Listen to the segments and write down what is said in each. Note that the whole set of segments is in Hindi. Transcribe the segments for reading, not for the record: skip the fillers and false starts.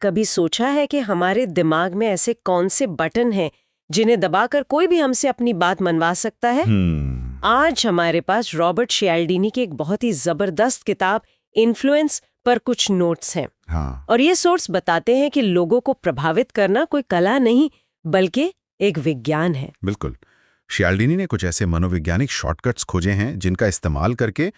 कभी सोचा है कि हमारे दिमाग में ऐसे कौन से बटन हैं जिन्हें दबाकर कोई भी हमसे अपनी बात मनवा सकता है? आज हमारे पास रॉबर्ट शियाल्डीनी की एक बहुत ही जबरदस्त किताब इन्फ्लुएंस पर कुछ नोट्स हैं। हाँ। और ये सोर्स बताते हैं कि लोगों को प्रभावित करना कोई कला नहीं बल्कि एक विज्ञान है। बिल्कुल। शियाल्डीनी ने कुछ ऐसे मनोवैज्ञानिक शॉर्टकट्स खोजे हैं जिनका इस्तेमाल करके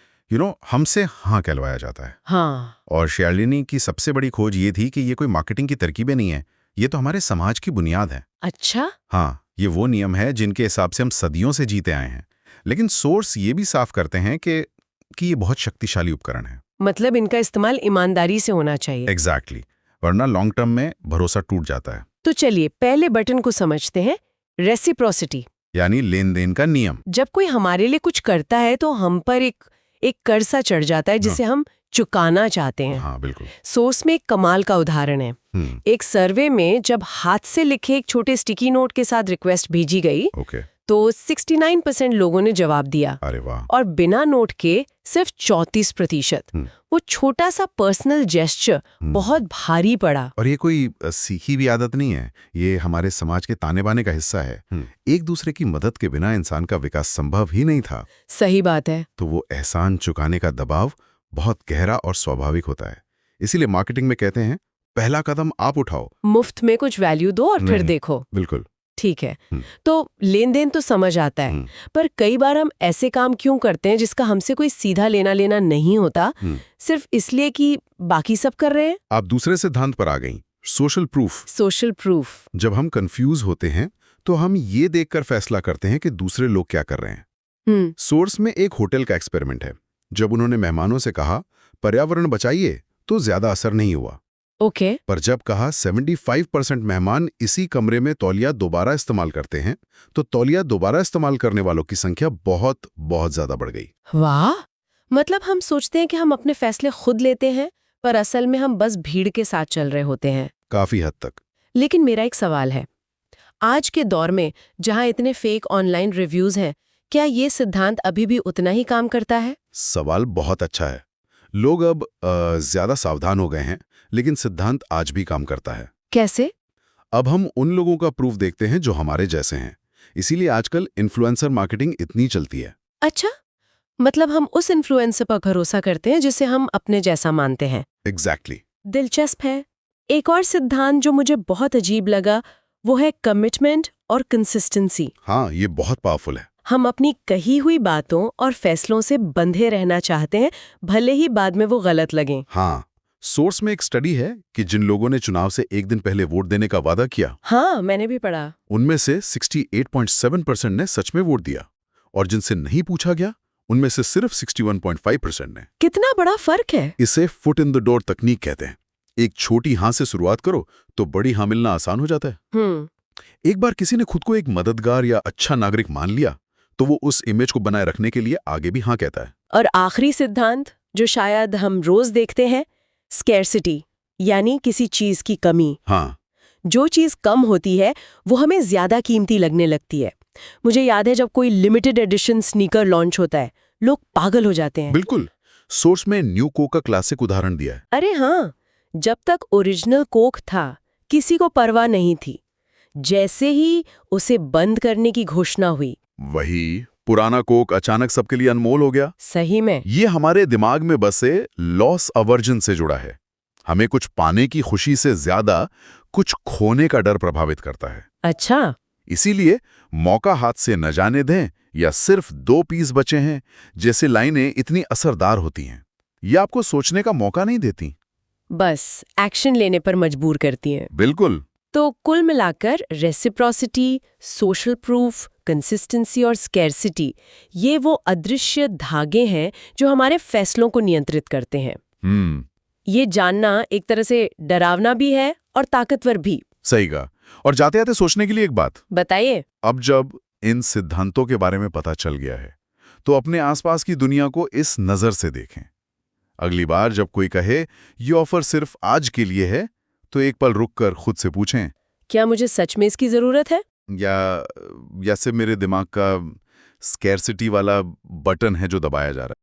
हमसे हाँ कहलवाया जाता है। हाँ। और शियाल्डीनी की सबसे बड़ी खोज ये थी कि ये कोई मार्केटिंग की तरकीबें नहीं है, ये तो हमारे समाज की बुनियाद है। अच्छा। हाँ, ये वो नियम है जिनके हिसाब से हम सदियों से जीते आए हैं। लेकिन सोर्स ये भी साफ करते हैं कि ये बहुत शक्तिशाली उपकरण है। मतलब इनका इस्तेमाल ईमानदारी से होना चाहिए। एग्जैक्टली, वरना लॉन्ग टर्म में भरोसा टूट जाता है। तो चलिए पहले बटन को समझते हैं, रेसिप्रोसिटी यानी लेन देन का नियम। जब कोई हमारे लिए कुछ करता है तो हम पर एक कर्ज सा चढ़ जाता है जिसे हम चुकाना चाहते हैं। हाँ बिल्कुल। सोर्स में एक कमाल का उदाहरण है। एक सर्वे में जब हाथ से लिखे एक छोटे स्टिकी नोट के साथ रिक्वेस्ट भेजी गई तो 69% लोगों ने जवाब दिया। अरे वाह। और बिना नोट के सिर्फ 34%। वो छोटा सा पर्सनल जेस्चर बहुत भारी पड़ा। और ये कोई सीखी भी आदत नहीं है, ये हमारे समाज के ताने बाने का हिस्सा है। एक दूसरे की मदद के बिना इंसान का विकास संभव ही नहीं था। सही बात है। तो वो एहसान चुकाने का दबाव बहुत गहरा और स्वाभाविक होता है। इसीलिए मार्केटिंग में कहते हैं पहला कदम आप उठाओ, मुफ्त में कुछ वैल्यू दो और फिर देखो। बिल्कुल ठीक है। तो लेन देन तो समझ आता है, पर कई बार हम ऐसे काम क्यों करते हैं जिसका हमसे कोई सीधा लेना लेना नहीं होता, सिर्फ इसलिए कि बाकी सब कर रहे हैं? आप दूसरे सिद्धांत पर आ गई, सोशल प्रूफ। Social proof. जब हम कंफ्यूज होते हैं तो हम ये देखकर फैसला करते हैं कि दूसरे लोग क्या कर रहे हैं। सोर्स में एक होटल का एक्सपेरिमेंट है। जब उन्होंने मेहमानों से कहा पर्यावरण बचाइए तो ज्यादा असर नहीं हुआ। ओके। पर जब कहा 75% मेहमान इसी कमरे में तौलिया दोबारा इस्तेमाल करते हैं तो तौलिया दोबारा इस्तेमाल करने वालों की संख्या बहुत बहुत ज्यादा बढ़ गई। वाह। मतलब हम सोचते हैं कि हम अपने फैसले खुद लेते हैं, पर असल में हम बस भीड़ के साथ चल रहे होते हैं। काफी हद तक। लेकिन मेरा एक सवाल है, आज के दौर में जहां इतने फेक ऑनलाइन रिव्यूज हैं, क्या ये सिद्धांत अभी भी उतना ही काम करता है? सवाल बहुत अच्छा है। लोग अब ज्यादा सावधान हो गए हैं, लेकिन सिद्धांत आज भी काम करता है। कैसे? अब हम उन लोगों का प्रूफ देखते हैं जो हमारे जैसे हैं। इसीलिए आजकल इन्फ्लुएंसर मार्केटिंग इतनी चलती है। अच्छा, मतलब हम उस इन्फ्लुएंसर पर भरोसा करते हैं जिसे हम अपने जैसा मानते हैं। एग्जैक्टली। दिलचस्प है। एक और सिद्धांत जो मुझे बहुत अजीब लगा वो है कमिटमेंट और कंसिस्टेंसी। हाँ, ये बहुत पावरफुल है। हम अपनी कही हुई बातों और फैसलों से बंधे रहना चाहते हैं, भले ही बाद में वो गलत लगें। हाँ, सोर्स में एक स्टडी है कि जिन लोगों ने चुनाव से एक दिन पहले वोट देने का वादा किया, हाँ मैंने भी पढ़ा, उनमें से 68.7% ने सच में वोट दिया और जिनसे नहीं पूछा गया उनमें से सिर्फ 61.5% ने। कितना बड़ा फर्क है। इसे फुट इन द डोर तकनीक कहते हैं। एक छोटी हाँ से शुरुआत करो तो बड़ी हाँ मिलना आसान हो जाता है। एक बार किसी ने खुद को एक मददगार या अच्छा नागरिक मान लिया तो वो उस इमेज को बनाए रखने के लिए आगे भी हाँ कहता है। और आखिरी सिद्धांत जो शायद हम रोज देखते हैं, स्कैर्सिटी, यानी किसी चीज की कमी। हाँ, जो चीज कम होती है वो हमें ज्यादा कीमती लगने लगती है। मुझे याद है जब कोई लिमिटेड एडिशन स्नीकर लॉन्च होता है, लोग पागल हो जाते हैं। बिल्कुल। सोर्स में न्यू कोक का क्लासिक उदाहरण दिया है। अरे हाँ, जब तक ओरिजिनल कोक था किसी को परवाह नहीं थी। जैसे ही उसे बंद करने की घोषणा हुई, वही पुराना कोक अचानक सबके लिए अनमोल हो गया। सही में। ये हमारे दिमाग में बसे लॉस अवर्जन से जुड़ा है। हमें कुछ पाने की खुशी से ज्यादा कुछ खोने का डर प्रभावित करता है। अच्छा। इसीलिए मौका हाथ से न जाने दें या सिर्फ 2 पीस बचे हैं जैसे लाइनें इतनी असरदार होती हैं। ये आपको सोचने का मौका नहीं देती, बस एक्शन लेने पर मजबूर करती हैं। बिल्कुल। तो कुल मिलाकर रेसिप्रोसिटी, सोशल प्रूफ, कंसिस्टेंसी और स्कैर्सिटी, ये वो अदृश्य धागे हैं जो हमारे फैसलों को नियंत्रित करते हैं। ये जानना एक तरह से डरावना भी है और ताकतवर भी। सही कहा। और जाते जाते सोचने के लिए एक बात बताइए। अब जब इन सिद्धांतों के बारे में पता चल गया है तो अपने आसपास की दुनिया को इस नजर से देखें। अगली बार जब कोई कहे ये ऑफर सिर्फ आज के लिए है तो एक पल रुककर खुद से पूछें, क्या मुझे सच में इसकी जरूरत है, या सिर्फ मेरे दिमाग का स्कैर्सिटी वाला बटन है जो दबाया जा रहा है।